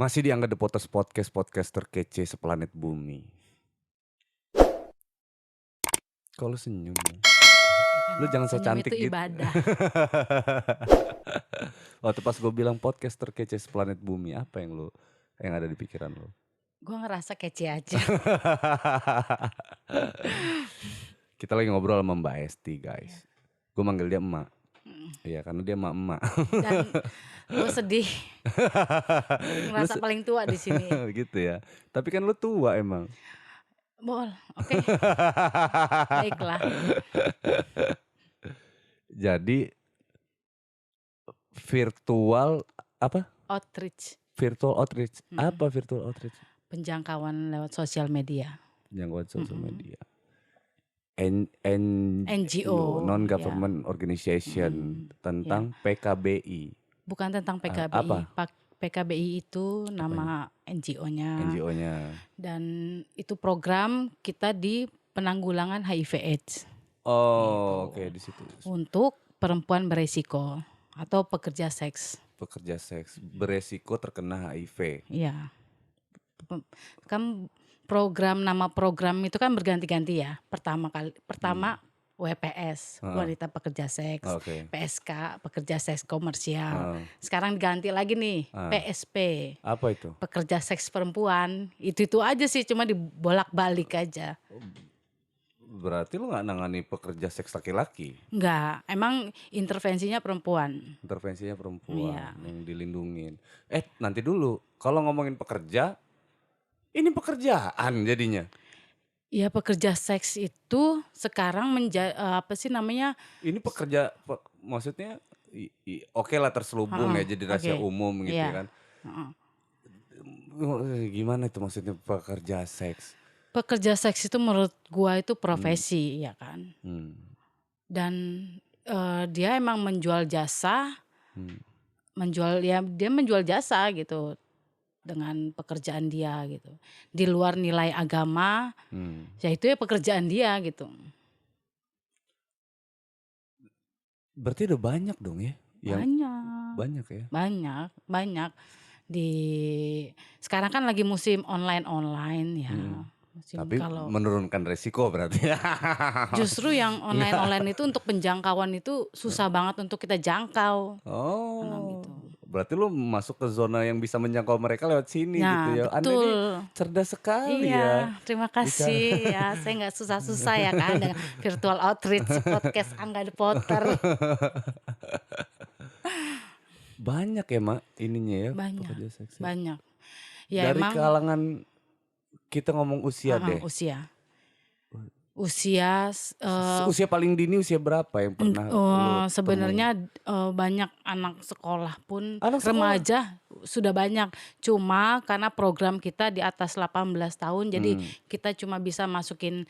Masih dianggap The Potters podcast terkece seplanet bumi. Kalau senyum ya? Lu Kan jangan so senyum cantik itu gitu. ibadah. Waktu pas gue bilang podcast terkece seplanet bumi, apa yang ada di pikiran lu? Gue ngerasa kece aja. Kita lagi ngobrol sama Mbak Esti guys. Iya. Gue manggil dia emak. Iya karena dia emak-emak. Dan gue sedih Lu ngerasa paling tua di sini. gitu ya. Tapi kan lu tua emang. Bol, oke. Baiklah. Jadi virtual apa? Outreach, Virtual outreach. Mm-mm. Apa virtual outreach? penjangkauan lewat sosial media. Jangkauan sosial Mm-mm. media. NGO, non-government organization tentang PKBI. Bukan tentang PKBI. Apa? PKBI itu nama NGO-nya. NGO-nya. Dan itu program kita di penanggulangan HIV/AIDS Oh, oke, di situ. untuk perempuan beresiko atau pekerja seks. Pekerja seks beresiko terkena HIV. Iya. Kan nama program itu kan berganti-ganti ya. Pertama WPS, wanita pekerja seks. Oke. PSK, pekerja seks komersial. Sekarang diganti lagi nih, PSP. Apa itu? Pekerja seks perempuan. Itu aja sih, cuma dibolak-balik aja. Berarti lu gak nangani pekerja seks laki-laki? Enggak, emang intervensinya perempuan. Intervensinya perempuan Iya. yang dilindungin. Nanti dulu, kalau ngomongin pekerja, ini pekerjaan jadinya. Ya pekerja seks itu sekarang apa sih namanya? Ini pekerja, maksudnya oke lah terselubung ya jadi rahasia umum gitu Iya. kan. Gimana itu maksudnya pekerja seks? Pekerja seks itu menurut gua itu profesi ya kan. Dan dia emang menjual jasa, dia menjual jasa gitu dengan pekerjaan dia gitu. Di luar nilai agama, ya itu ya pekerjaan dia gitu. Berarti udah banyak dong ya? Banyak ya? Banyak. Sekarang kan lagi musim online ya. Tapi menurunkan resiko berarti. Justru yang online itu untuk penjangkauan itu susah banget untuk kita jangkau. Oh, gitu. berarti lu masuk ke zona yang bisa menjangkau mereka lewat sini gitu ya. Betul. Anda ini cerdas sekali ya. Terima kasih ya. Saya nggak susah-susah ya kan dengan virtual outreach podcast Angga The Potter. Banyak ya Mak ininya ya. Banyak. Ya, dari emang, kalangan kita ngomong usia deh. Usia paling dini usia berapa yang pernah sebenarnya banyak anak sekolah pun remaja sudah banyak. Cuma karena program kita di atas 18 tahun jadi kita cuma bisa masukin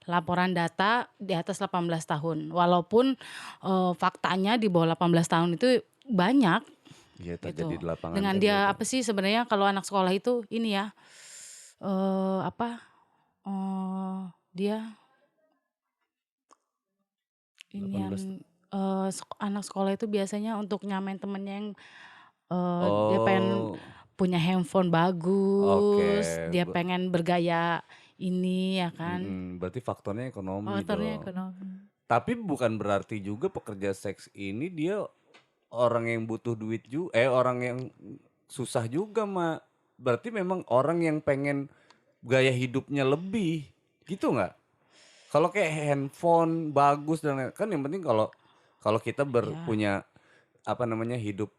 laporan data di atas 18 tahun. Walaupun faktanya di bawah 18 tahun itu banyak. Iya, terjadi di lapangan. Dengan dia apa sih sebenarnya kalau anak sekolah itu ini ya dia ini yang anak sekolah itu biasanya untuk nyamain temennya yang dia pengen punya handphone bagus, dia pengen bergaya ini ya kan. Berarti faktornya ekonomi dong. Tapi bukan berarti juga pekerja seks ini dia orang yang butuh duit juga, orang yang susah juga Mak. Berarti memang orang yang pengen gaya hidupnya lebih, gitu nggak? Kalau kayak handphone bagus dan kan yang penting kalau kita punya apa namanya hidup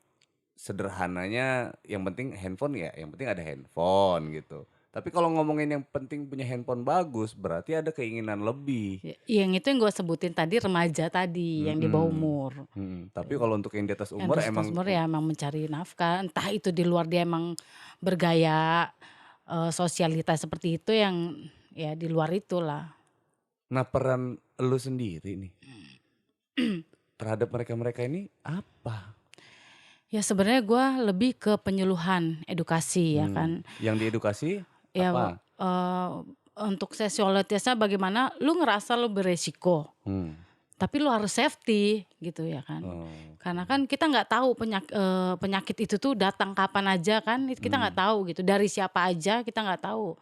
sederhananya, yang penting handphone ya, yang penting ada handphone gitu. Tapi kalau ngomongin yang penting punya handphone bagus, berarti ada keinginan lebih. Yang itu yang gue sebutin tadi remaja tadi yang di bawah umur. Tapi kalau untuk yang di atas umur ya emang mencari nafkah, entah itu di luar dia emang bergaya sosialitas seperti itu yang ya di luar itulah. Nah peran lu sendiri nih terhadap mereka ini apa? Ya sebenarnya gue lebih ke penyuluhan edukasi ya kan. Yang diedukasi ya, apa? Untuk sosialitasnya bagaimana lu ngerasa lu beresiko. Tapi lu harus safety gitu ya kan. Karena kan kita nggak tahu penyakit itu tuh datang kapan aja kan, kita nggak tahu gitu. Dari siapa aja kita nggak tahu.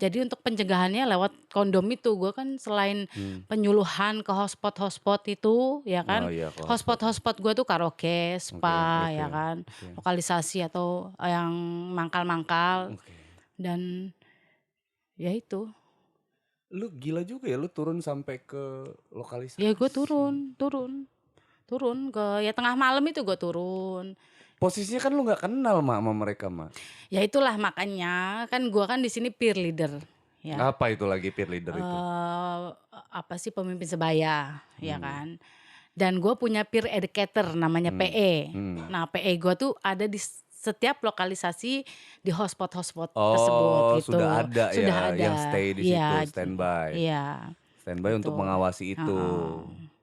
Jadi untuk pencegahannya lewat kondom itu, gue kan selain penyuluhan ke hotspot-hotspot itu ya Oh kan, iya, kalau hotspot. hotspot-hotspot gue tuh karaoke, spa Oke, ya kan, oke. lokalisasi atau yang mangkal-mangkal Oke. dan ya itu. Lu gila juga ya, lu turun sampai ke lokalisasi. Ya gue turun ke ya tengah malam itu gue turun. Posisinya kan lu nggak kenal sama mereka, Mak. Ya itulah makanya kan gue kan di sini peer leader ya. Apa itu lagi peer leader itu? Apa sih pemimpin sebaya ya kan. Dan gue punya peer educator namanya PE. Nah PE gue tuh ada di setiap lokalisasi di hotspot-hotspot tersebut Oh, gitu. sudah ada Sudah ya ada. yang stay di situ, Iya, standby. iya. Standby untuk Betul. mengawasi itu.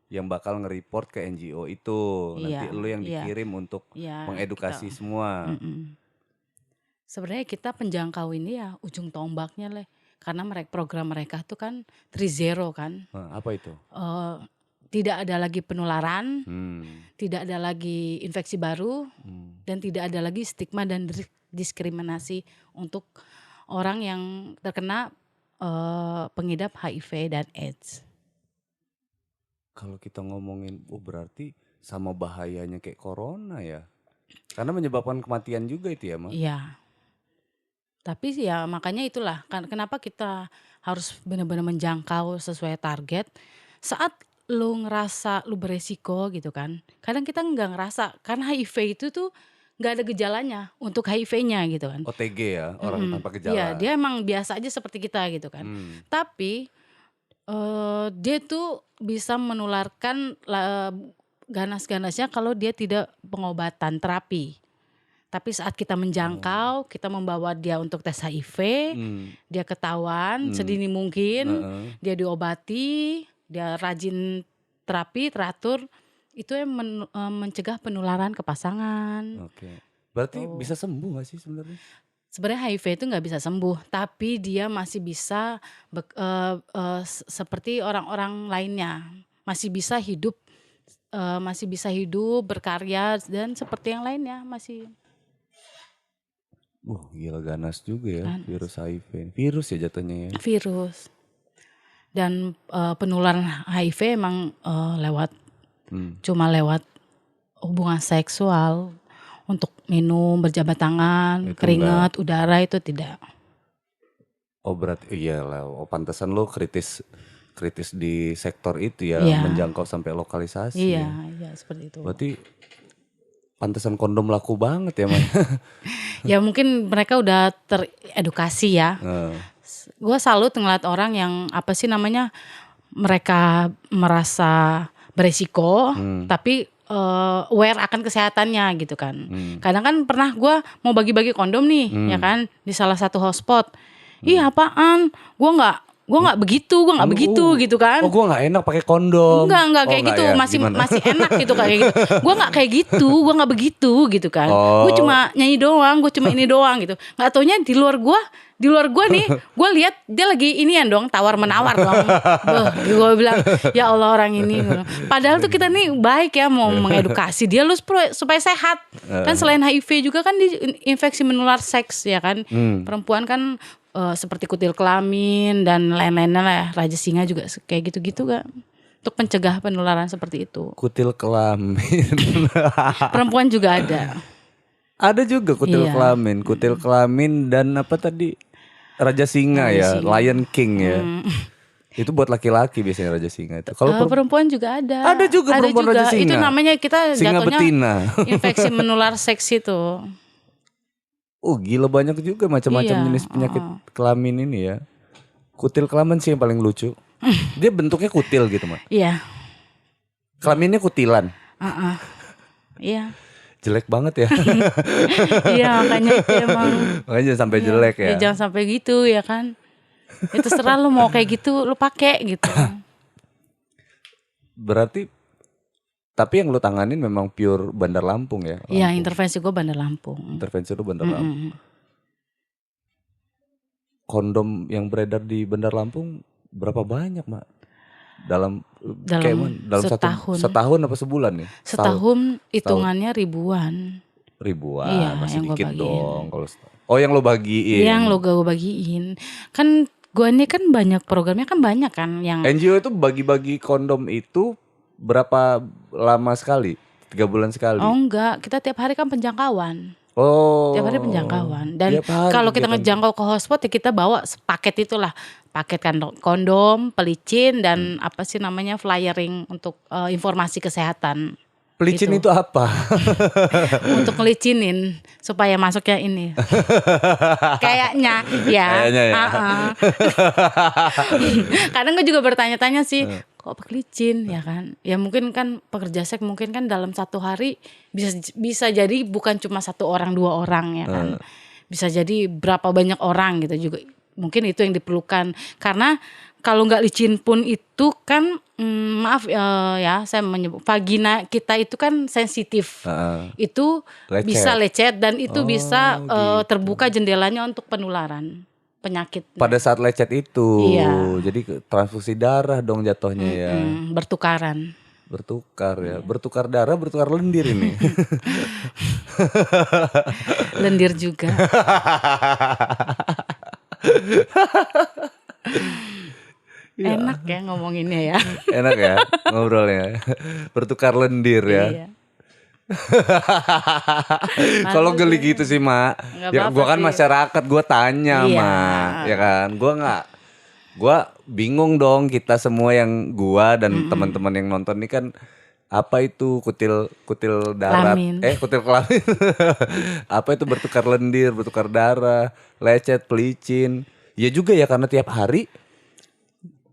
Yang bakal nge-report ke NGO itu. Nanti Iya, lu yang iya. dikirim untuk Iya, mengedukasi semua. Sebenarnya kita penjangkau ini ya ujung tombaknya lah. Karena program mereka tuh kan 3-0 kan. Apa itu? Tidak ada lagi penularan, tidak ada lagi infeksi baru, dan tidak ada lagi stigma dan diskriminasi untuk orang yang terkena pengidap HIV dan AIDS. Kalau kita ngomongin, berarti sama bahayanya kayak corona ya? Karena menyebabkan kematian juga itu ya, Ma? Iya. Tapi ya makanya itulah kenapa kita harus benar-benar menjangkau sesuai target. Saat lu ngerasa lu beresiko gitu kan, kadang kita nggak ngerasa karena HIV itu tuh nggak ada gejalanya untuk HIV-nya gitu kan. OTG ya, orang tanpa Iya, gejala. dia emang biasa aja seperti kita gitu kan. Tapi dia tuh bisa menularkan ganas-ganasnya kalau dia tidak pengobatan terapi. Tapi saat kita menjangkau, kita membawa dia untuk tes HIV, dia ketahuan sedini mungkin, dia diobati, dia rajin terapi, teratur, itu yang mencegah penularan ke pasangan. Oke. Berarti bisa sembuh gak sih sebenarnya? Sebenarnya HIV itu nggak bisa sembuh, tapi dia masih bisa seperti orang-orang lainnya, masih bisa hidup, berkarya dan seperti yang lainnya masih. Gila ganas juga ya virus HIV. Virus ya jatuhnya ya. Virus. Dan penularan HIV emang cuma lewat hubungan seksual. Untuk minum, berjabat tangan, keringat, udara itu tidak. Oh berarti iyalah, pantesan lo kritis di sektor itu ya, menjangkau sampai lokalisasi. Iya, seperti itu. Berarti pantesan kondom laku banget ya, Man. Ya mungkin mereka udah teredukasi ya. Gue salut ngeliat orang yang mereka merasa beresiko, tapi aware akan kesehatannya gitu kan. Kadang kan pernah gue mau bagi-bagi kondom nih, ya kan, di salah satu hotspot. Ih apaan? Gue nggak begitu gitu kan. Oh gue nggak enak pakai kondom. Enggak kayak gitu, ya? masih enak gitu kayak gitu. Gue nggak kayak gitu, gue nggak begitu gitu kan. Gue cuma nyanyi doang, gue cuma ini doang gitu. Nggak taunya di luar gue nih, gue lihat dia lagi inian dong, tawar menawar dong. Gue bilang ya Allah orang ini. Padahal tuh kita nih baik ya mau mengedukasi dia lu supaya sehat. Kan selain HIV juga kan infeksi menular seks ya kan. Perempuan kan seperti kutil kelamin dan lain-lainnya lah, raja singa juga kayak gitu-gitu kan. Untuk mencegah penularan seperti itu. Kutil kelamin. Perempuan juga ada. Ada juga kutil kelamin dan apa tadi? Raja singa ya, Lion King ya. Itu buat laki-laki biasanya raja singa itu. Kalau perempuan juga ada. Ada juga perempuan raja singa. Itu namanya kita singa jatuhnya betina. Infeksi menular seks itu. Gila banyak juga macam-macam jenis penyakit kelamin ini ya. Kutil kelamin sih yang paling lucu. Dia bentuknya kutil gitu, Mak. Iya. Kelaminnya kutilan. Iya. Jelek banget ya. Iya makanya itu emang. Makanya jangan sampai jelek ya. Jangan sampai gitu ya kan. Itu terserah lu mau kayak gitu lu pakai gitu. Berarti tapi yang lu tanganin memang pure Bandar Lampung ya? Iya intervensi gue Bandar Lampung. Intervensi lu Bandar Lampung. Kondom yang beredar di Bandar Lampung berapa banyak, Mak? Dalam kayak Dalam dalam setahun. setahun apa sebulan nih? Setahun hitungannya ribuan. Ribuan, Iya, masih yang gue dikit bagiin. dong kalau oh yang lo Yang bagiin. lo gue bagiin. Kan gue ini kan banyak programnya kan banyak kan yang NGO itu bagi-bagi kondom itu berapa lama sekali? 3 bulan oh sekali. enggak, kita tiap hari kan penjangkauan. Tiap hari Oh, penjangkauan. Dan tiap hari kalau kita kegiatan. ngejangkau ke hotspot ya kita bawa paket itulah. Paket kondom, pelicin dan apa sih namanya flyering untuk informasi kesehatan. Pelicin Gitu. itu apa? Untuk ngelicinin supaya masuknya ini. Kayaknya ya. Kayaknya ya. Kadang gue juga bertanya-tanya sih, kok pelicin ya kan? Ya mungkin kan pekerja seks mungkin kan dalam satu hari bisa jadi bukan cuma 1 orang 2 orang ya kan? Bisa jadi berapa banyak orang gitu juga. Mungkin itu yang diperlukan karena kalau nggak licin pun itu kan maaf ya saya menyebut vagina kita itu kan sensitif. Itu bisa lecet dan itu bisa terbuka jendelanya untuk penularan penyakit. Pada saat lecet itu. Iya. Jadi transfusi darah dong jatuhnya ya. Bertukaran. Bertukar ya. Bertukar darah, bertukar lendir ini. Lendir juga. Enak ya ngomonginnya ya. Enak ya ngobrolnya. Bertukar lendir ya. Iya. Kalau geli gitu sih Mak. Nggak Ya apa-apa gua kan sih. masyarakat, gua tanya Iya. Mak. Ya kan. Gua bingung dong, kita semua yang gua dan teman-teman yang nonton ini kan apa itu kutil darat, Kelamin. kutil kelamin. Apa itu bertukar lendir, bertukar darah, lecet, pelicin. Ya juga ya karena tiap hari.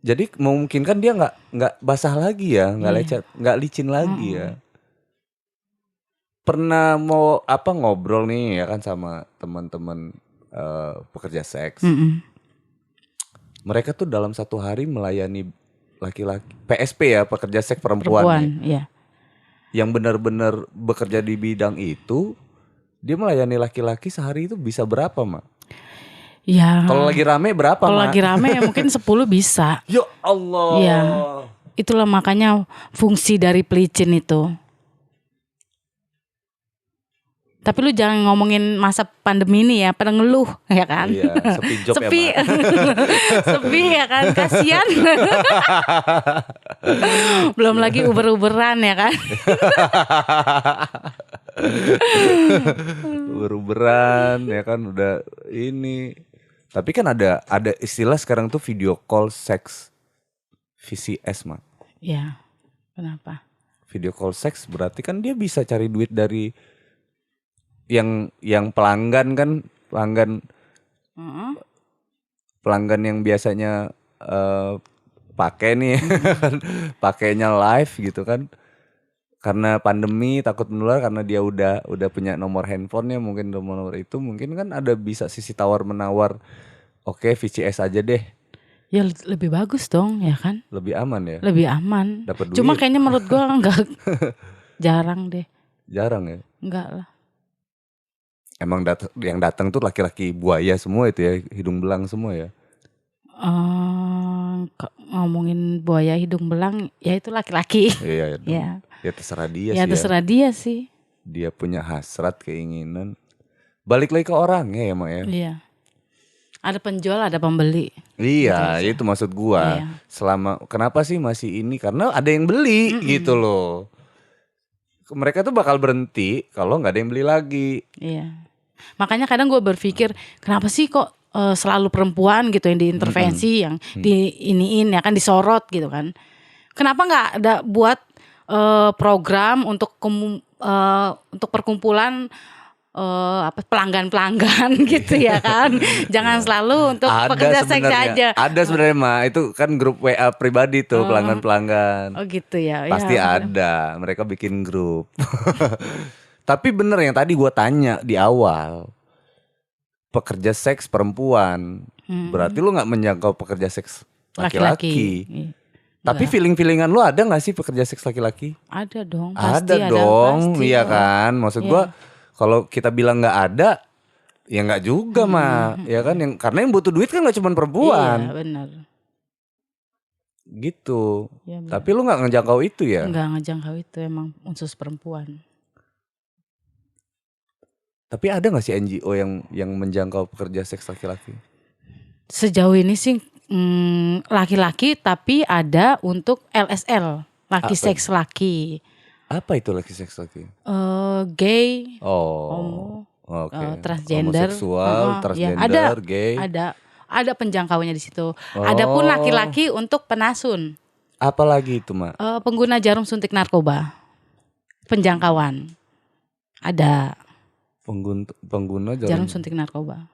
Jadi memungkinkan dia nggak basah lagi ya, nggak lecet, nggak licin lagi ya. Pernah mau ngobrol nih ya kan sama teman-teman pekerja seks. Mereka tuh dalam satu hari melayani laki-laki PSP ya, pekerja seks perempuan. Iya. Yang benar-benar bekerja di bidang itu, dia melayani laki-laki sehari itu bisa berapa, Mak? Ya. Kalau lagi rame berapa, Kalau Mak? lagi rame ya mungkin 10 bisa. Ya Allah. Iya. Itulah makanya fungsi dari pelicin itu. Tapi lu jangan ngomongin masa pandemi ini ya, pada ngeluh ya kan. Iya, sepi job sepi. ya, Mak. Sepi ya kan, kasihan. Belum lagi uber-uberan ya kan. Uber-uberan ya kan udah ini. Tapi kan ada istilah sekarang tuh video call seks VCS, Mak. Iya. Kenapa? Video call seks berarti kan dia bisa cari duit dari yang pelanggan kan, pelanggan yang biasanya pakai nih pakainya live gitu kan, karena pandemi takut menular karena dia udah punya nomor handphonenya, mungkin nomor itu mungkin kan ada bisa sisi tawar menawar. Oke, VCS aja deh, Ya lebih bagus dong ya kan. lebih aman ya. Lebih aman. Dapat duit. Cuma kayaknya menurut gua enggak. Jarang deh. Jarang ya. Enggak lah. Emang yang datang tuh laki-laki buaya semua itu ya, hidung belang semua ya. Ngomongin buaya hidung belang ya itu laki-laki. Iya dong. Ya. Ya terserah dia Ya sih. terserah dia sih. Dia punya hasrat, keinginan. Balik lagi ke orangnya ya, Mak ya. Iya. Ada penjual, ada pembeli. Iya, itu maksud gua. Iya. Selama kenapa sih masih ini? Karena ada yang beli gitu loh. Mereka tuh bakal berhenti kalau nggak ada yang beli lagi. Iya. Makanya kadang gue berpikir kenapa sih kok selalu perempuan gitu yang diintervensi, yang diiniin ya kan, disorot gitu kan. Kenapa nggak ada buat program untuk perkumpulan pelanggan-pelanggan gitu ya kan. Jangan selalu untuk pekerja seks aja. Ada sebenarnya, Ma. Itu kan grup WA pribadi tuh, pelanggan-pelanggan. Oh gitu ya. Pasti ya, ada. Mereka bikin grup. Tapi bener yang tadi gua tanya di awal. Pekerja seks perempuan. Berarti lu gak menjangkau pekerja seks laki-laki. Tapi feeling-feelingan lu ada gak sih pekerja seks laki-laki? Ada dong. Pasti ada dong, pasti. iya kan. Maksud gua kalau kita bilang gak ada, ya gak juga mah. Ya kan, karena yang butuh duit kan gak cuma perempuan. Iya benar. Gitu. Ya, Tapi lu nggak ngejangkau itu ya? Nggak ngejangkau itu, emang khusus perempuan. Tapi ada nggak sih NGO yang menjangkau pekerja seks laki-laki? Sejauh ini sih laki-laki, tapi ada untuk LSL, laki seks laki. Apa itu laki seks laki? Gay, Oh, homo, oke. transgender, Homoseksual, ya transgender, gay. ada penjangkauannya di situ. Oh. Adapun laki-laki untuk penasun, Apalagi itu, Mak? pengguna jarum suntik narkoba, penjangkauan ada. Pengguna Jarum suntik narkoba.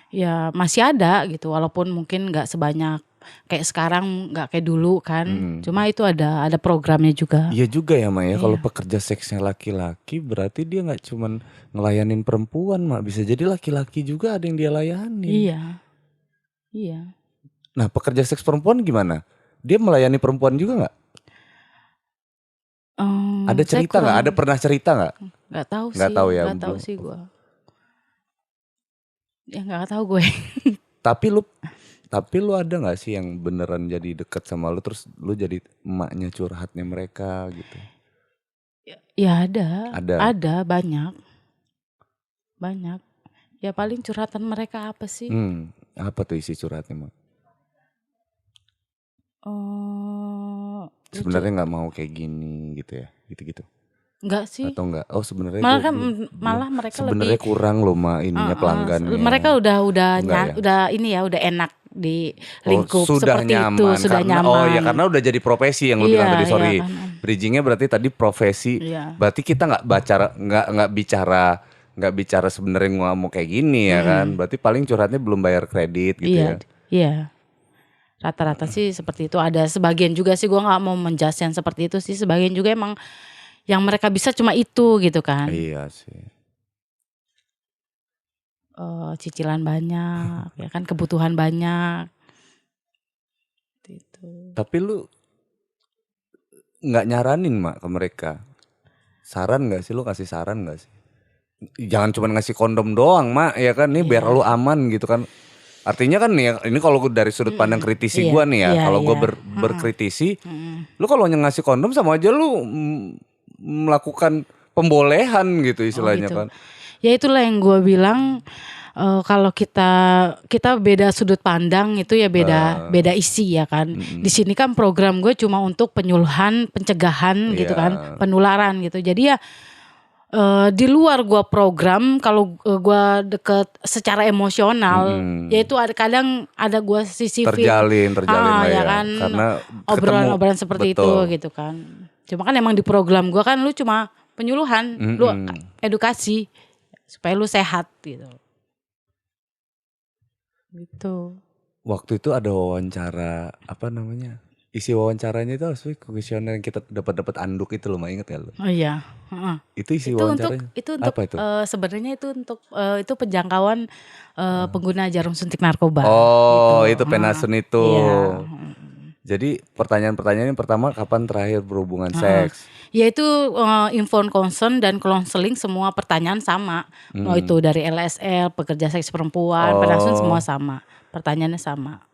Ya masih ada gitu, walaupun mungkin nggak sebanyak kayak sekarang, nggak kayak dulu kan. Cuma itu ada programnya juga. Iya juga ya, Mak ya. Iya. Kalau pekerja seksnya laki-laki berarti dia nggak cuman ngelayanin perempuan, Mak. Bisa jadi laki-laki juga ada yang dia layanin. Iya. Nah, pekerja seks perempuan gimana? Dia melayani perempuan juga nggak? Ada cerita nggak? Ada pernah cerita nggak? Nggak tahu sih. Nggak tahu ya. Nggak tahu sih gue. Ya nggak tahu gue. Tapi lu ada nggak sih yang beneran jadi deket sama lu terus lu jadi emaknya curhatnya mereka gitu? Ya ada banyak. Ya paling curhatan mereka apa sih? Apa tuh isi curhatnya, Mak? Sebenarnya nggak mau kayak gini gitu ya, gitu-gitu. Enggak sih. Atau enggak? Oh sebenarnya malah mereka sebenarnya lebih kurang loh, Mak, ininya pelanggannya. Mereka udah ya? udah enak di lingkup sudah seperti nyaman, itu, sudah karena, nyaman. Oh ya karena udah jadi profesi yang lu bilang tadi, sorry. Kan. Bridgingnya berarti tadi profesi. Iya. Berarti kita nggak bicara sebenarnya nggak mau kayak gini ya kan? Berarti paling curhatnya belum bayar kredit gitu ya? Iya. Rata-rata sih seperti itu. Ada sebagian juga sih, gue nggak mau menjudge yang seperti itu sih. Sebagian juga emang yang mereka bisa cuma itu gitu kan. Iya sih. Cicilan banyak, ya kan, kebutuhan banyak. Gitu. Tapi lu nggak nyaranin, Mak, ke mereka? Saran nggak sih? Lu kasih saran nggak sih? Jangan cuma ngasih kondom doang, Mak, ya kan? Nih biar lu aman gitu kan. Artinya kan nih, ini kalau dari sudut pandang kritisi gue nih ya, kalau gue berkritisi, lu kalau ngasih kondom sama aja lu melakukan pembolehan gitu istilahnya gitu. kan. Ya itulah yang gue bilang, kalau kita beda sudut pandang itu ya beda isi ya kan. Di sini kan program gue cuma untuk penyuluhan, pencegahan gitu kan, penularan gitu. Jadi ya di luar gua program, kalau gua deket secara emosional, yaitu kadang ada gua sisi terjalin lah ya kan, karena obrolan seperti itu gitu kan. Cuma kan emang di program gua kan lu cuma penyuluhan, lu edukasi supaya lu sehat gitu. Gitu. Waktu itu ada wawancara, apa namanya? Isi wawancaranya itu harus kuesioner yang kita dapat anduk itu, lo mah inget ya lo? Oh iya. Itu isi wawancaranya. Itu untuk apa itu? Sebenarnya itu untuk itu penjangkauan pengguna jarum suntik narkoba. Oh gitu. Itu penasun itu. Iya. Jadi pertanyaan-pertanyaan yang pertama, kapan terakhir berhubungan seks? Yaitu inform concern dan counseling, semua pertanyaan sama. Mau itu dari LSL, pekerja seks perempuan, penasun, semua sama. Pertanyaannya sama.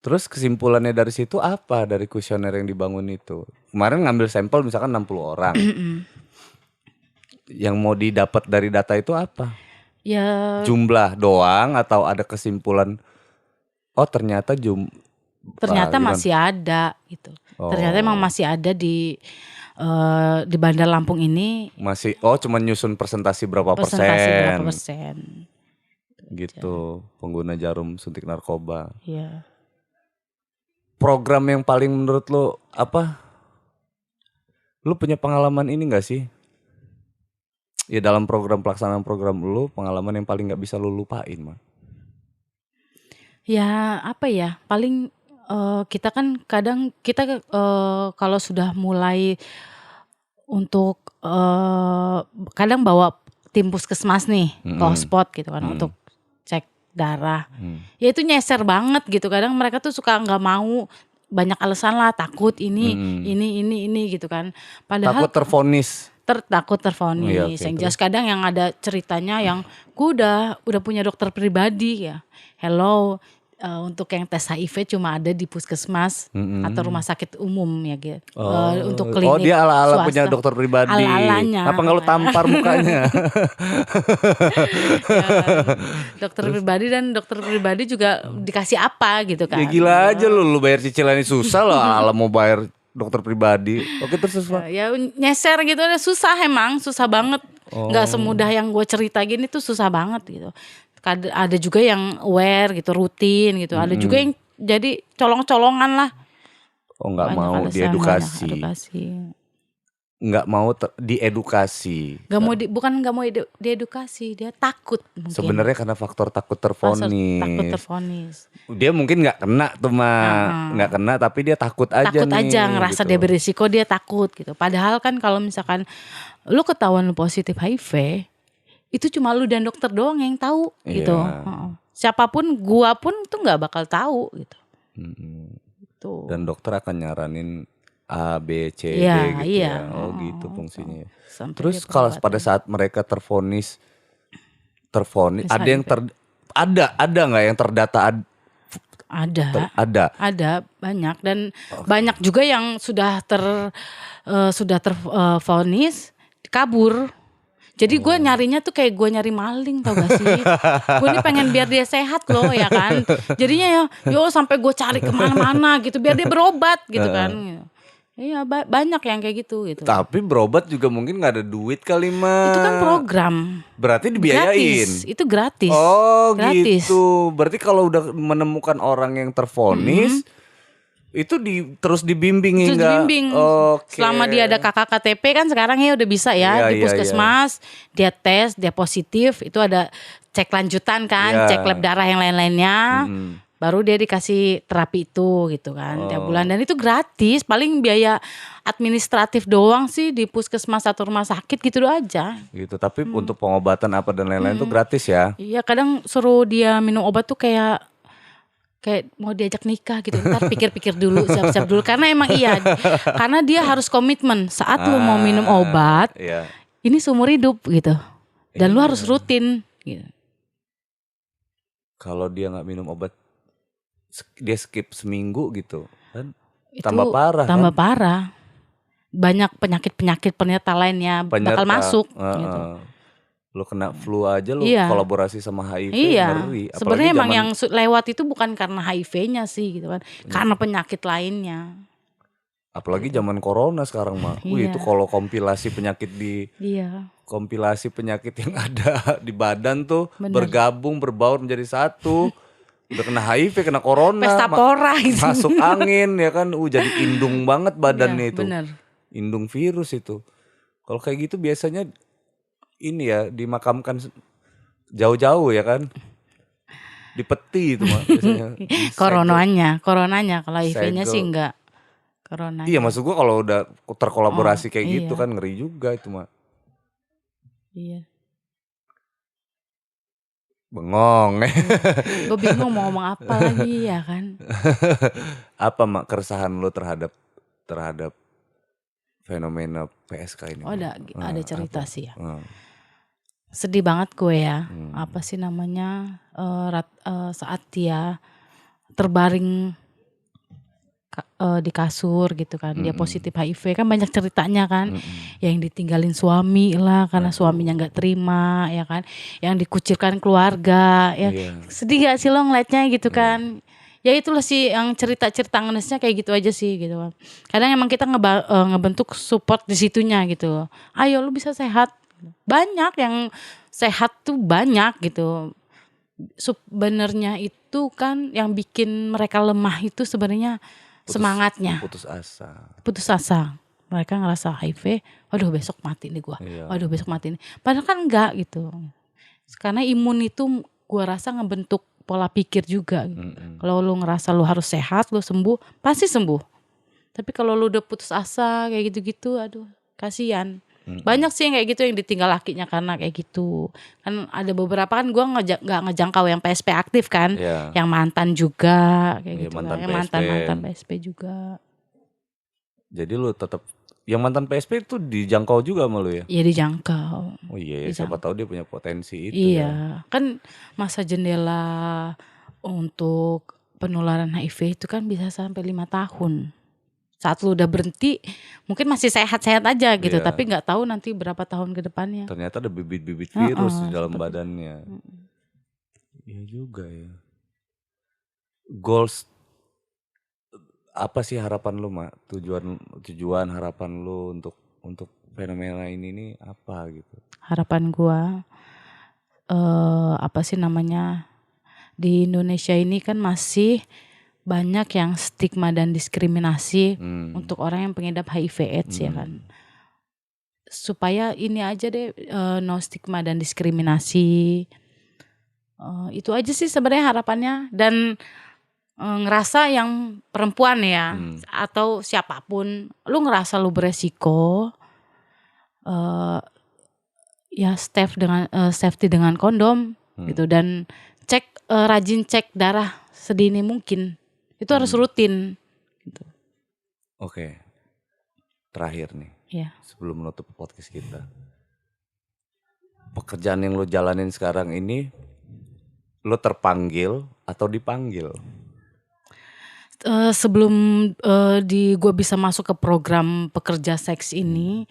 Terus kesimpulannya dari situ apa dari kuesioner yang dibangun itu? Kemarin ngambil sampel misalkan 60 orang. Yang mau didapat dari data itu apa? Ya, jumlah doang atau ada kesimpulan? Oh ternyata masih ada gitu. Ternyata emang masih ada di Bandar Lampung ini. Masih cuma nyusun persentase berapa persen. Gitu, pengguna jarum suntik narkoba. Iya. Program yang paling menurut lo apa? Lu punya pengalaman ini gak sih? Ya dalam pelaksanaan program lu, pengalaman yang paling gak bisa lu lupain, Mak. Ya apa ya, paling kita kan kadang kita kalau sudah mulai untuk kadang bawa tim puskesmas nih ke hotspot gitu kan, untuk cek darah. Ya itu nyeser banget gitu. Kadang mereka tuh suka nggak mau, banyak alasan lah, takut ini gitu kan. Padahal takut tervonis. Takut tervonis. Yang jelas kadang yang ada ceritanya yang gue udah punya dokter pribadi ya. Hello, untuk yang tes HIV cuma ada di puskesmas atau rumah sakit umum ya gitu. Untuk Oh, klinik dia ala-ala punya swasta. dokter pribadi. Ala-alanya. Apa nggak lu tampar mukanya? Dokter pribadi, dan dokter pribadi juga dikasih apa gitu Ya kan. gila aja lu bayar cicilannya susah lah, ala mau bayar dokter pribadi. Oke, terus Pak. Ya nyeser gitu susah, emang susah banget. Nggak semudah yang gue cerita gini tuh, susah banget gitu. Ada juga yang aware gitu, rutin gitu. Ada juga yang jadi colong-colongan lah. Oh, nggak Banyak mau alasan, diedukasi. banyak edukasi. Nggak mau diedukasi. Bukan nggak mau diedukasi, dia takut mungkin. Sebenarnya karena faktor takut tervonis. Takut tervonis. Dia mungkin nggak kena tuh mah, nggak kena tapi dia takut aja Takut nih. aja ngerasa gitu. dia berisiko, dia takut gitu. Padahal kan kalau misalkan lu ketahuan lu positif HIV, itu cuma lu dan dokter doang yang tahu gitu. Siapapun, gua pun tuh nggak bakal tahu gitu. Gitu. Dan dokter akan nyaranin A, B, C, D Iya, gitu iya. ya. Oh gitu fungsinya. Sampai Terus dia kalau berobat. pada saat mereka tervonis Bisa ada yang ada nggak yang terdata ada? Ada banyak, dan banyak juga yang sudah tervonis kabur. Jadi gue nyarinya tuh kayak gue nyari maling, tau gak sih? Gue ini pengen biar dia sehat loh ya kan. Jadinya yo sampai gue cari kemana-mana gitu biar dia berobat gitu kan. Iya banyak yang kayak gitu. Tapi berobat juga mungkin nggak ada duit kali mah. Itu kan program. Berarti dibiayain. Gratis. Itu gratis. Oh gratis. gitu. Berarti kalau udah menemukan orang yang tervonis, itu terus dibimbing Terus hingga. dibimbing. Okay. Selama dia ada KK KTP kan sekarang ya udah bisa ya di puskesmas. Dia tes, dia positif, itu ada cek lanjutan kan, cek lab darah yang lain-lainnya. Baru dia dikasih terapi itu gitu kan tiap bulan, dan itu gratis. Paling biaya administratif doang sih di puskesmas atau rumah sakit gitu aja. Gitu, tapi untuk pengobatan apa dan lain-lain tuh gratis ya. Iya, kadang suruh dia minum obat tuh kayak mau diajak nikah gitu. Ntar pikir-pikir dulu, siap-siap dulu, karena emang karena dia harus komitmen saat lu mau minum obat. Ini seumur hidup gitu. Dan lu harus rutin gitu. Kalau dia nggak minum obat, dia skip seminggu gitu kan, Itu tambah parah. Banyak penyakit penyerta lainnya bakal masuk gitu. Lo kena flu aja lo kolaborasi sama HIV, ngeri. Sebenarnya emang yang lewat itu bukan karena HIV-nya sih gitu kan, karena penyakit lainnya. Apalagi zaman corona sekarang mah. Itu kalau kompilasi penyakit kompilasi penyakit yang ada di badan tuh bergabung, berbaur menjadi satu. Udah kena HIV, kena corona, pesta pora itu. Masuk angin ya kan. Jadi indung banget badannya itu. Bener. Indung virus itu. Kalau kayak gitu biasanya ini ya dimakamkan jauh-jauh ya kan. Di peti itu mah biasanya. Coronanya kalau HIV-nya sih enggak. Corona. Iya, maksud gua kalau udah terkolaborasi kayak gitu kan ngeri juga itu mah. Iya. Bengong. Gue bingung mau ngomong apa lagi ya kan. Apa mak keresahan lo terhadap fenomena PSK ini? Oh, ada cerita sih ya. Sedih banget gue ya. Apa sih namanya, saat dia terbaring di kasur gitu kan, dia positif HIV kan, banyak ceritanya kan. Yang ditinggalin suami lah karena suaminya nggak terima ya kan, yang dikucilkan keluarga ya. Sedih gak sih lo ngeliatnya gitu kan. Ya itulah sih yang cerita-cerita ngenesnya kayak gitu aja sih gitu kan. Kadang emang kita ngebentuk support di situnya gitu. Ayo lu bisa sehat. Banyak yang sehat tuh banyak gitu. Sebenarnya itu kan yang bikin mereka lemah itu sebenarnya semangatnya. Putus asa. Mereka ngerasa HIV, waduh besok mati nih gua. Waduh besok mati nih. Padahal kan enggak gitu. Karena imun itu gua rasa ngebentuk pola pikir juga. Kalau lu ngerasa lu harus sehat, lu sembuh, pasti sembuh. Tapi kalau lu udah putus asa kayak gitu-gitu, aduh kasihan. Banyak sih yang kayak gitu, yang ditinggal lakinya karena kayak gitu. Kan ada beberapa kan gue gak ngejangkau yang PSP aktif kan. Yang mantan juga kayak gitu. Yang mantan PSP juga. Jadi lu tetap yang mantan PSP itu dijangkau juga sama lu ya? Iya dijangkau. Oh iya, siapa tahu dia punya potensi itu. Iya, kan masa jendela untuk penularan HIV itu kan bisa sampai 5 tahun. Saat lu udah berhenti mungkin masih sehat-sehat aja gitu, Iya. tapi nggak tahu nanti berapa tahun ke depannya. Ternyata ada bibit-bibit virus di dalam seperti badannya. Iya juga ya. Goals apa sih harapan lu, Mak? Tujuan harapan lu untuk fenomena ini nih apa gitu? Harapan gua apa sih namanya, di Indonesia ini kan masih banyak yang stigma dan diskriminasi untuk orang yang pengidap HIV/AIDS ya kan. Supaya ini aja deh, no stigma dan diskriminasi. Itu aja sih sebenarnya harapannya, dan ngerasa yang perempuan ya atau siapapun, lu ngerasa lu beresiko, ya safety dengan kondom gitu, dan rajin cek darah sedini mungkin. Itu harus rutin gitu. Oke. Terakhir nih. Ya. Sebelum menutup podcast kita. Pekerjaan yang lo jalanin sekarang ini, lo terpanggil atau dipanggil? Sebelum gue bisa masuk ke program pekerja seks ini,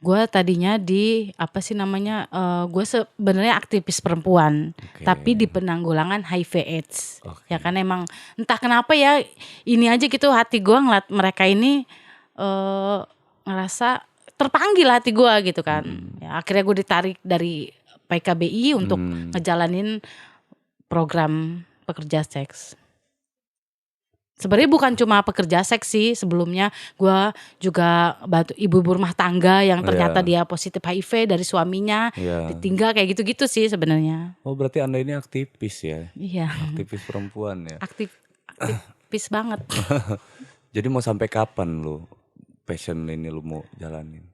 gue tadinya di apa sih namanya, gue sebenarnya aktivis perempuan, tapi di penanggulangan HIV/AIDS. Ya kan emang entah kenapa ya, ini aja gitu hati gue ngeliat mereka ini ngerasa terpanggil hati gue gitu kan. Ya, akhirnya gue ditarik dari PKBI untuk ngejalanin program pekerja seks. Sebenarnya bukan cuma pekerja seks sih, sebelumnya gue juga bantu ibu-ibu rumah tangga yang ternyata dia positif HIV dari suaminya, ditinggal kayak gitu-gitu sih sebenarnya. Oh berarti Anda ini aktivis ya? Iya. Aktivis perempuan ya? Aktivis banget. Jadi mau sampai kapan lu passion ini lu mau jalanin?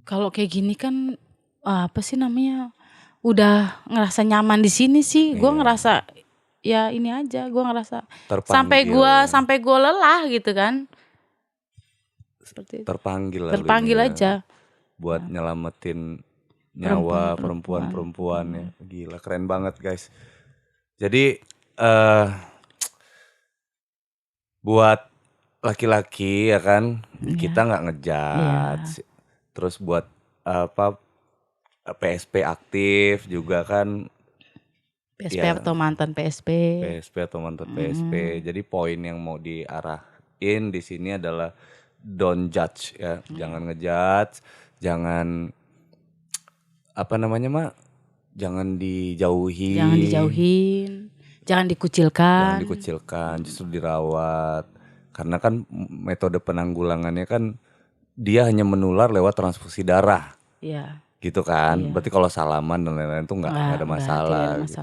Kalau kayak gini kan apa sih namanya, udah ngerasa nyaman di sini sih. Gue ngerasa ya ini aja, gue ngerasa terpanggil, sampai gue lelah gitu kan. Seperti terpanggil aja buat nyelamatin nyawa perempuan-perempuan ya. Gila keren banget guys. Jadi buat laki-laki ya kan, kita nggak ngejudge. Terus buat apa PSP aktif juga kan, PSP atau mantan PSP. PSP atau mantan PSP. Jadi poin yang mau diarahin di sini adalah don't judge ya, jangan ngejudge, jangan apa namanya Mak, jangan dijauhin, jangan dikucilkan, justru dirawat. Karena kan metode penanggulangannya kan dia hanya menular lewat transfusi darah. Iya. Gitu kan. Berarti kalau salaman dan lain-lain tuh nggak ada masalah. Gitu.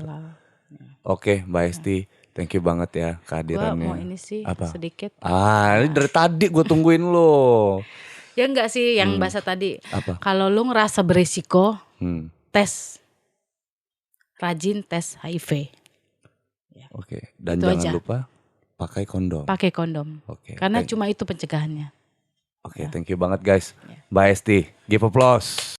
Oke, Mbak Esti, thank you banget ya kehadirannya. Gue mau ini sih sedikit. Ini dari tadi gue tungguin lo. Ya enggak sih, yang bahasa tadi. Kalau lu ngerasa berisiko, rajin tes HIV. Oke, dan itu jangan lupa pakai kondom. Karena cuma itu pencegahannya. Oke, thank you banget guys. Mbak Esti, give applause.